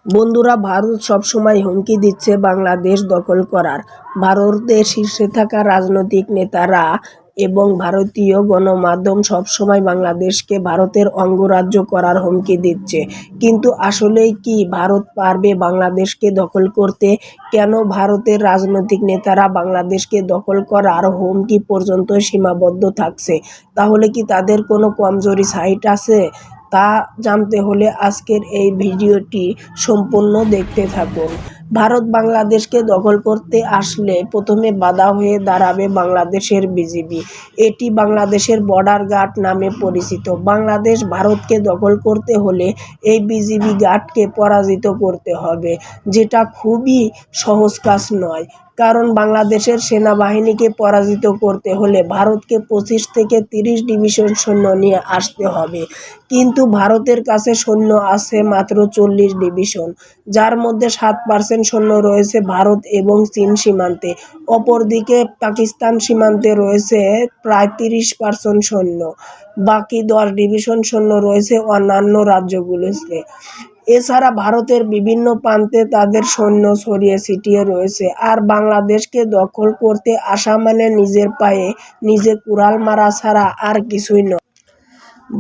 বন্ধুরা, ভারত সবসময় হুমকি দিচ্ছে বাংলাদেশ দখল করার। ভারতের শীর্ষে থাকা রাজনৈতিক নেতারা এবং ভারতীয় গণমাধ্যম সবসময় বাংলাদেশকে ভারতের অঙ্গরাজ্য করার হুমকি দিচ্ছে। কিন্তু আসলেই কি ভারত পারবে বাংলাদেশকে দখল করতে? কেন ভারতের রাজনৈতিক নেতারা বাংলাদেশকে দখল করার হুমকি পর্যন্ত সীমাবদ্ধ থাকছে? তাহলে কি তাদের কোনো কমজোরি সাইট আছে? তা জানতে হলে আজকের এই ভিডিওটি সম্পূর্ণ দেখতে থাকুন। ভারত বাংলাদেশকে দখল করতে আসলে প্রথমে বাধা হয়ে দাঁড়াবে বাংলাদেশের বিজিবি। এটি বাংলাদেশের বর্ডার গার্ড নামে পরিচিত। বাংলাদেশ ভারতকে দখল করতে হলে এই বিজিবি গার্ডকে পরাজিত করতে হবে, যেটা খুবই সহজ কাজ নয়। কারণ বাংলাদেশের সেনাবাহিনীকে পরাজিত করতে হলে ভারতকে 25 থেকে 30 ডিভিশন সৈন্য নিয়ে আসতে হবে। কিন্তু ভারতের কাছে সৈন্য আছে মাত্র 40 ডিভিশন, যার মধ্যে 7% সৈন্য রয়েছে ভারত এবং চীন সীমান্তে। অপরদিকে পাকিস্তান সীমান্তে রয়েছে প্রায় 30% সৈন্য। বাকি 10 ডিভিশন সৈন্য রয়েছে অন্যান্য রাজ্যগুলোতে। এছাড়া ভারতের বিভিন্ন প্রান্তে তাদের সৈন্য ছড়িয়ে ছিটিয়ে রয়েছে। আর বাংলাদেশকে দখল করতে আসা মানে নিজের পায়ে নিজে কুড়াল মারা ছাড়া আর কিছুই নয়।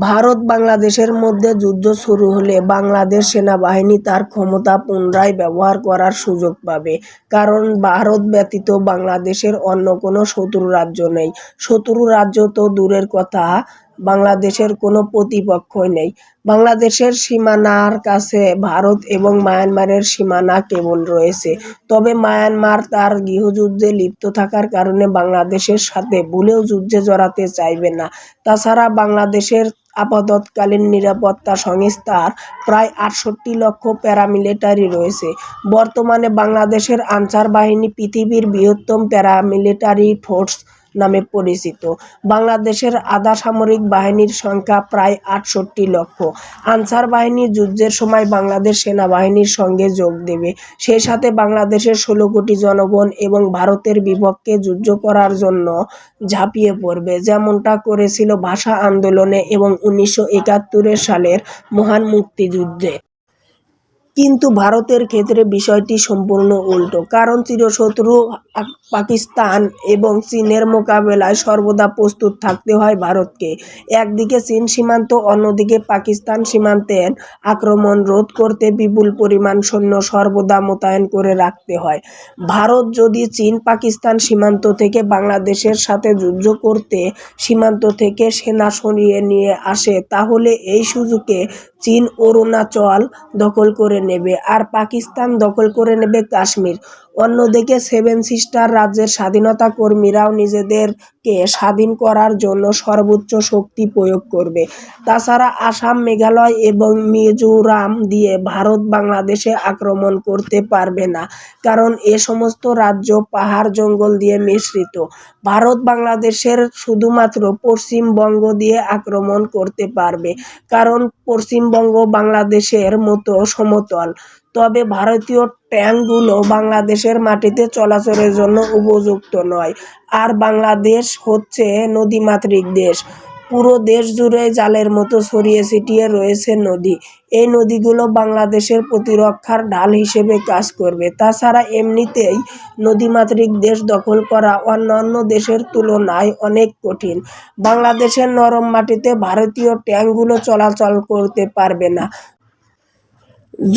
ভারত বাংলাদেশের মধ্যে যুদ্ধ শুরু হলে বাংলাদেশ সেনাবাহিনী তার ক্ষমতা পুনরায় ব্যবহার করার সুযোগ পাবে। কারণ ভারত ব্যতীত বাংলাদেশের অন্য কোনো শত্রু রাজ্য নেই। শত্রু রাজ্য তো দূরের কথা, বাংলাদেশের কোনো প্রতিপক্ষই নেই। বাংলাদেশের সীমানার কাছে ভারত এবং মায়ানমারের সীমানা কেবল রয়েছে। তবে মায়ানমার তার গৃহযুদ্ধে লিপ্ত থাকার কারণে বাংলাদেশের সাথে ভুলেও যুদ্ধে জড়াতে চাইবে না। তাছাড়া বাংলাদেশের আপাতকালীন নিরাপত্তা সংস্থার প্রায় 68 লক্ষ প্যারামিলিটারি রয়েছে। বর্তমানে বাংলাদেশের আনসার বাহিনী পৃথিবীর বৃহত্তম প্যারামিলিটারি ফোর্স নামে পরিচিত। বাংলাদেশের আধা সামরিক বাহিনীর সংখ্যা প্রায় 68 লক্ষ। আনসার বাহিনী যুদ্ধের সময় বাংলাদেশ সেনাবাহিনীর সঙ্গে যোগ দেবে। সেই সাথে বাংলাদেশের 16 কোটি জনগণ এবং ভারতের বিপক্ষে যুদ্ধ করার জন্য ঝাঁপিয়ে পড়বে, যেমনটা করেছিল ভাষা আন্দোলনে এবং 1971 সালের মহান মুক্তিযুদ্ধে। কিন্তু ভারতের ক্ষেত্রে বিষয়টি সম্পূর্ণ উল্টো। কারণ চিরশত্রু পাকিস্তান এবং চীনের মোকাবেলায় সর্বদা প্রস্তুত থাকতে হয় ভারতকে। একদিকে চীন সীমান্ত, অন্যদিকে পাকিস্তান সীমান্তের আক্রমণ রোধ করতে বিপুল পরিমাণ সৈন্য সর্বদা মোতায়েন করে রাখতে হয়। ভারত যদি চীন পাকিস্তান সীমান্ত থেকে বাংলাদেশের সাথে যুদ্ধ করতে সীমান্ত থেকে সেনা সরিয়ে নিয়ে আসে, তাহলে এই সুযোগে চীন অরুণাচল দখল করে নেবে আর পাকিস্তান দখল করে নেবে কাশ্মীর। অন্যদিকে 7 সিস্টার রাজ্যের স্বাধীনতা কর্মীরাও নিজেদেরকে স্বাধীন করার জন্য সর্বোচ্চ শক্তি প্রয়োগ করবে। তাছাড়া আসাম, মেঘালয় এবং মিজোরাম দিয়ে ভারত বাংলাদেশে আক্রমণ করতে পারবে না, কারণ এ সমস্ত রাজ্য পাহাড় জঙ্গল দিয়ে মিশ্রিত। ভারত বাংলাদেশের শুধুমাত্র পশ্চিমবঙ্গ দিয়ে আক্রমণ করতে পারবে, কারণ পশ্চিমবঙ্গ বাংলাদেশের মতো সমতল। তবে ভারতীয় ট্যাঙ্কগুলো বাংলাদেশের মাটিতে চলাচলের জন্য উপযুক্ত নয়। আর বাংলাদেশ হচ্ছে নদীমাতৃক দেশ। পুরো দেশ জুড়ে জালের মতো ছড়িয়ে ছিটিয়ে রয়েছে নদী। এই নদীগুলো বাংলাদেশের প্রতিরক্ষার ঢাল হিসেবে কাজ করবে। তাছাড়া এমনিতেই নদীমাতৃক দেশ দখল করা অন্যান্য দেশের তুলনায় অনেক কঠিন। বাংলাদেশের নরম মাটিতে ভারতীয় ট্যাঙ্কগুলো চলাচল করতে পারবে না।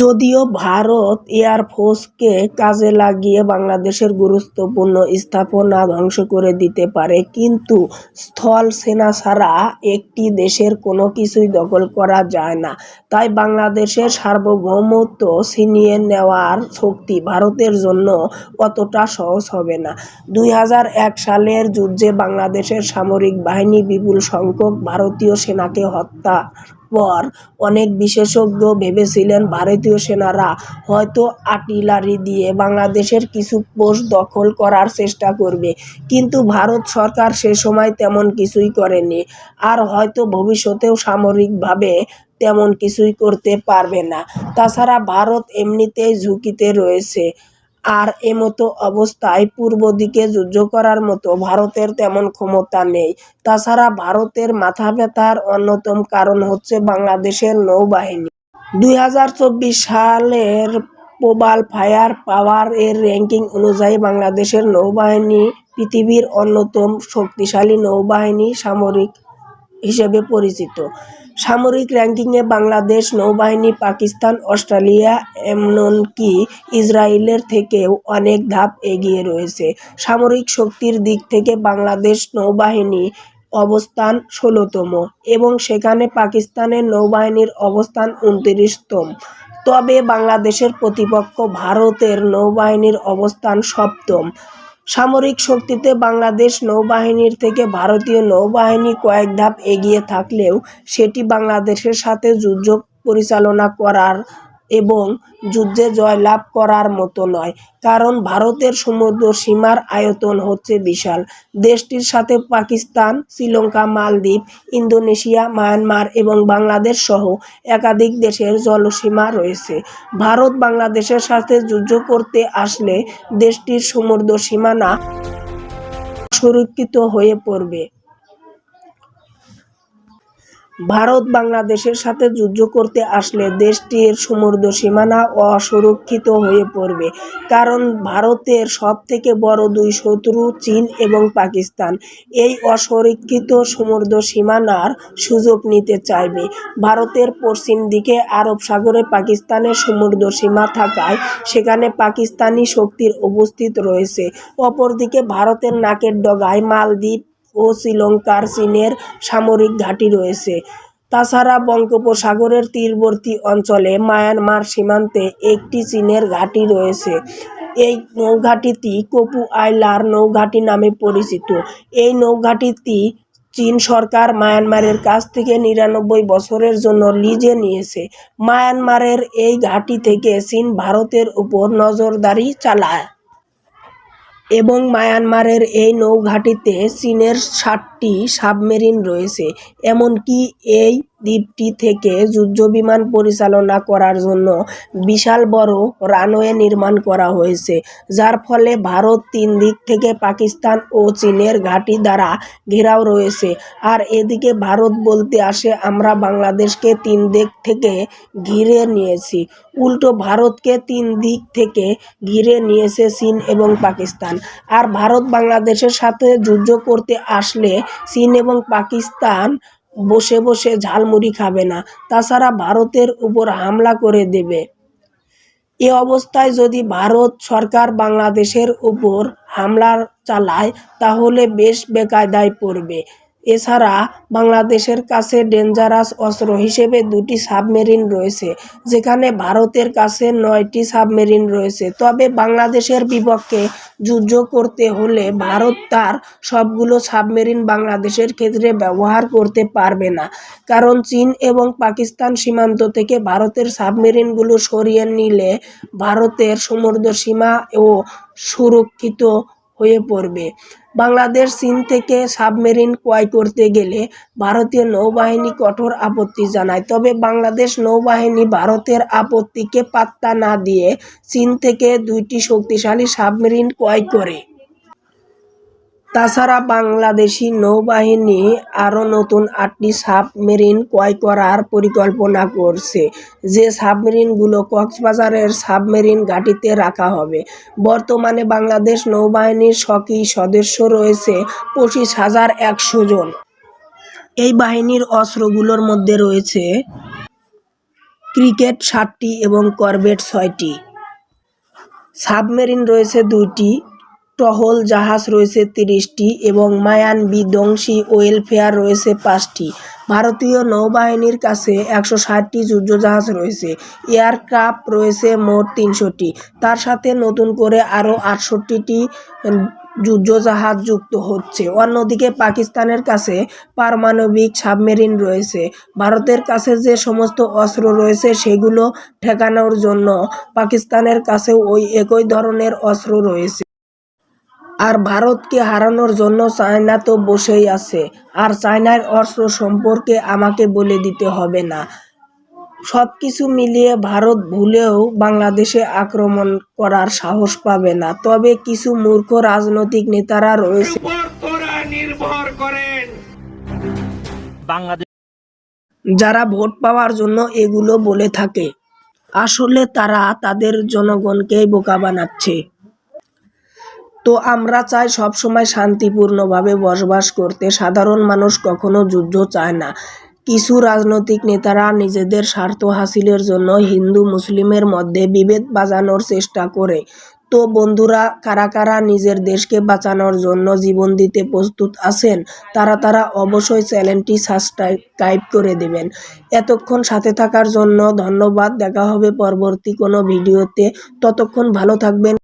যদিও ভারত এয়ারফোর্সকে কাজে লাগিয়ে বাংলাদেশের গুরুত্বপূর্ণ স্থাপনা ধ্বংস করে দিতে পারে, কিন্তু স্থল সেনা ছাড়া একটি দেশের কোনো কিছুই দখল করা যায় না। তাই বাংলাদেশের সার্বভৌমত্ব ছিনিয়ে নেওয়ার শক্তি ভারতের জন্য অতটা সহজ হবে না। 2001 সালের যুদ্ধে বাংলাদেশের সামরিক বাহিনী বিপুল সংখ্যক ভারতীয় সেনাকে হত্যা পর অনেক বিশেষজ্ঞ ভেবেছিলেন ভারতীয় সেনারা হয়তো আর্টিলারি দিয়ে বাংলাদেশের কিছু পোস্ট দখল করার চেষ্টা করবে, কিন্তু ভারত সরকার সে সময় তেমন কিছুই করেনি, আর হয়তো ভবিষ্যতেও সামরিকভাবে তেমন কিছুই করতে পারবে না। তাছাড়া ভারত এমনিতেই ঝুঁকিতে রয়েছে। আর এমতো অবস্থায় পূর্ব দিকে যুদ্ধ করার মতো ভারতের তেমন ক্ষমতা নেই। তাছাড়া ভারতের মাথা ব্যথার অন্যতম কারণ হচ্ছে বাংলাদেশের নৌবাহিনী। 2024 সালের প্রবাল ফায়ার পাওয়ার এর র্যাঙ্কিং অনুযায়ী বাংলাদেশের নৌবাহিনী পৃথিবীর অন্যতম শক্তিশালী নৌবাহিনী সামরিক হিসেবে পরিচিত। সামরিক র্যাঙ্কিংয়ে বাংলাদেশ নৌবাহিনী পাকিস্তান, অস্ট্রেলিয়া এমনকি ইসরায়েলের থেকেও অনেক ধাপ এগিয়ে রয়েছে। সামরিক শক্তির দিক থেকে বাংলাদেশ নৌবাহিনী অবস্থান 16তম এবং সেখানে পাকিস্তানের নৌবাহিনীর অবস্থান 29তম। তবে বাংলাদেশের প্রতিপক্ষ ভারতের নৌবাহিনীর অবস্থান 7ম। সামরিক শক্তিতে বাংলাদেশ নৌবাহিনীর থেকে ভারতীয় নৌবাহিনী কয়েক ধাপ এগিয়ে থাকলেও সেটি বাংলাদেশের সাথে যুদ্ধ পরিচালনা করার এবং যুদ্ধে জয়লাভ করার মতো নয়, কারণ ভারতের সমুদ্র সীমার আয়তন হচ্ছে বিশাল। দেশটির সাথে পাকিস্তান, শ্রীলঙ্কা, মালদ্বীপ, ইন্দোনেশিয়া, মায়ানমার এবং বাংলাদেশ সহ একাধিক দেশের জলসীমা রয়েছে। ভারত বাংলাদেশের সাথে যুদ্ধ করতে আসলে দেশটির সমুদ্র সীমানা সুরক্ষিত হয়ে পড়বে। ভারত বাংলাদেশের সাথে যুদ্ধ করতে আসলে দেশটির সমুদ্র সীমানা অসুরক্ষিত হয়ে পড়বে, কারণ ভারতের সবথেকে বড় দুই শত্রু চীন এবং পাকিস্তান এই অসুরক্ষিত সমুদ্র সীমানার সুযোগ নিতে চাইবে। ভারতের পশ্চিম দিকে আরব সাগরে পাকিস্তানের সমুদ্র সীমা থাকায় সেখানে পাকিস্তানি শক্তির উপস্থিত রয়েছে। অপরদিকে ভারতের নাকের ডগায় মালদ্বীপ ও শ্রীলঙ্কার চীনের সামরিক ঘাঁটি রয়েছে। তাছাড়া বঙ্গোপসাগরের তীরবর্তী অঞ্চলে মায়ানমার সীমান্তে একটি চীনের ঘাঁটি রয়েছে। এই নৌঘাঁটিটি কোপু আইলার নৌঘাঁটি নামে পরিচিত। এই নৌঘাঁটিটি চীন সরকার মায়ানমারের কাছ থেকে 99 বছরের জন্য লিজে নিয়েছে। মায়ানমারের এই ঘাঁটি থেকে চীন ভারতের উপর নজরদারি চালায় এবং মায়ানমারের এই নৌঘাঁটিতে চীনের 7টি সাবমেরিন রয়েছে। এমনকি এই দ্বীপটি থেকে যুদ্ধবিমান পরিচালনা করার জন্য বিশাল বড় রানওয়ে নির্মাণ করা হয়েছে, যার ফলে ভারত 3 দিক থেকে পাকিস্তান ও চীনের ঘাঁটি দ্বারা ঘেরাও রয়েছে। আর এদিকে ভারত বলতে আসে আমরা বাংলাদেশকে 3 দিক থেকে ঘিরে নিয়েছি। উল্টো ভারতকে 3 দিক থেকে ঘিরে নিয়েছে চীন এবং পাকিস্তান। আর ভারত বাংলাদেশের সাথে যুদ্ধ করতে আসলে চীন এবং পাকিস্তান বসে বসে ঝালমুড়ি খাবে না, তাছাড়া ভারতের উপর হামলা করে দেবে। এ অবস্থায় যদি ভারত সরকার বাংলাদেশের উপর হামলা চালায় তাহলে বেশ বেকায়দায় পড়বে। এছাড়া বাংলাদেশের কাছে ডেঞ্জারাস অস্ত্র হিসেবে 2টি সাবমেরিন রয়েছে, যেখানে ভারতের কাছে 9টি সাবমেরিন রয়েছে। তবে বাংলাদেশের বিপক্ষে যুদ্ধ করতে হলে ভারত তার সবগুলো সাবমেরিন বাংলাদেশের ক্ষেত্রে ব্যবহার করতে পারবে না, কারণ চীন এবং পাকিস্তান সীমান্ত থেকে ভারতের সাবমেরিনগুলো সরিয়ে নিলে ভারতের সমুদ্র সীমা ও সুরক্ষিত হয়ে পড়বে। বাংলাদেশ চীন থেকে সাবমেরিন ক্রয় করতে গেলে ভারতীয় নৌবাহিনী কঠোর আপত্তি জানায়। তবে বাংলাদেশ নৌবাহিনী ভারতের আপত্তিকে পাত্তা না দিয়ে চীন থেকে 2টি শক্তিশালী সাবমেরিন ক্রয় করে। তাছাড়া বাংলাদেশি নৌবাহিনী আরও নতুন 8টি সাবমেরিন ক্রয় করার পরিকল্পনা করছে, যে সাবমেরিনগুলো কক্সবাজারের সাবমেরিন ঘাঁটিতে রাখা হবে। বর্তমানে বাংলাদেশ নৌবাহিনীর সক্রিয় সদস্য রয়েছে 25,100 জন। এই বাহিনীর অস্ত্রগুলোর মধ্যে রয়েছে ফ্রিগেট 7টি এবং করভেট 6টি, সাবমেরিন রয়েছে 2টি, টহল জাহাজ রয়েছে 30টি এবং মায়ান বিধ্বংসী ওয়েলফেয়ার রয়েছে 5টি। ভারতীয় নৌবাহিনীর কাছে 160টি যুদ্ধজাহাজ রয়েছে। এয়ারক্রাফট রয়েছে মোট 300টি। তার সাথে নতুন করে আরও 68টি যুদ্ধজাহাজ যুক্ত হচ্ছে। অন্যদিকে পাকিস্তানের কাছে পারমাণবিক সাবমেরিন রয়েছে। ভারতের কাছে যে সমস্ত অস্ত্র রয়েছে সেগুলো ঠেকানোর জন্য পাকিস্তানের কাছেও ওই একই ধরনের অস্ত্র রয়েছে। আর ভারতকে হারানোর জন্য চায়না তো বসেই আছে, আর চায়নার অস্ত্র সম্পর্কে আমাকে বলে দিতে হবে না। সব কিছু মিলিয়ে ভারত ভুলেও বাংলাদেশে আক্রমণ করার সাহস পাবে না। তবে কিছু মূর্খ রাজনৈতিক নেতারা রয়েছে যারা ভোট পাওয়ার জন্য এগুলো বলে থাকে, আসলে তারা তাদের জনগণকেই বোকা বানাচ্ছে। তো আমরা চাই সবসময় শান্তিপূর্ণভাবে বসবাস করতে। সাধারণ মানুষ কখনো যুদ্ধ চায় না। কিছু রাজনৈতিক নেতারা নিজেদের স্বার্থ হাসিলের জন্য হিন্দু মুসলিমের মধ্যে বিভেদ বাজানোর চেষ্টা করে। তো বন্ধুরা, কারা কারা নিজের দেশকে বাঁচানোর জন্য জীবন দিতে প্রস্তুত আছেন, তারা অবশ্যই চ্যানেলটি সাবস্ক্রাইব করে দেবেন। এতক্ষণ সাথে থাকার জন্য ধন্যবাদ। দেখা হবে পরবর্তী কোনো ভিডিওতে। ততক্ষণ ভালো থাকবেন।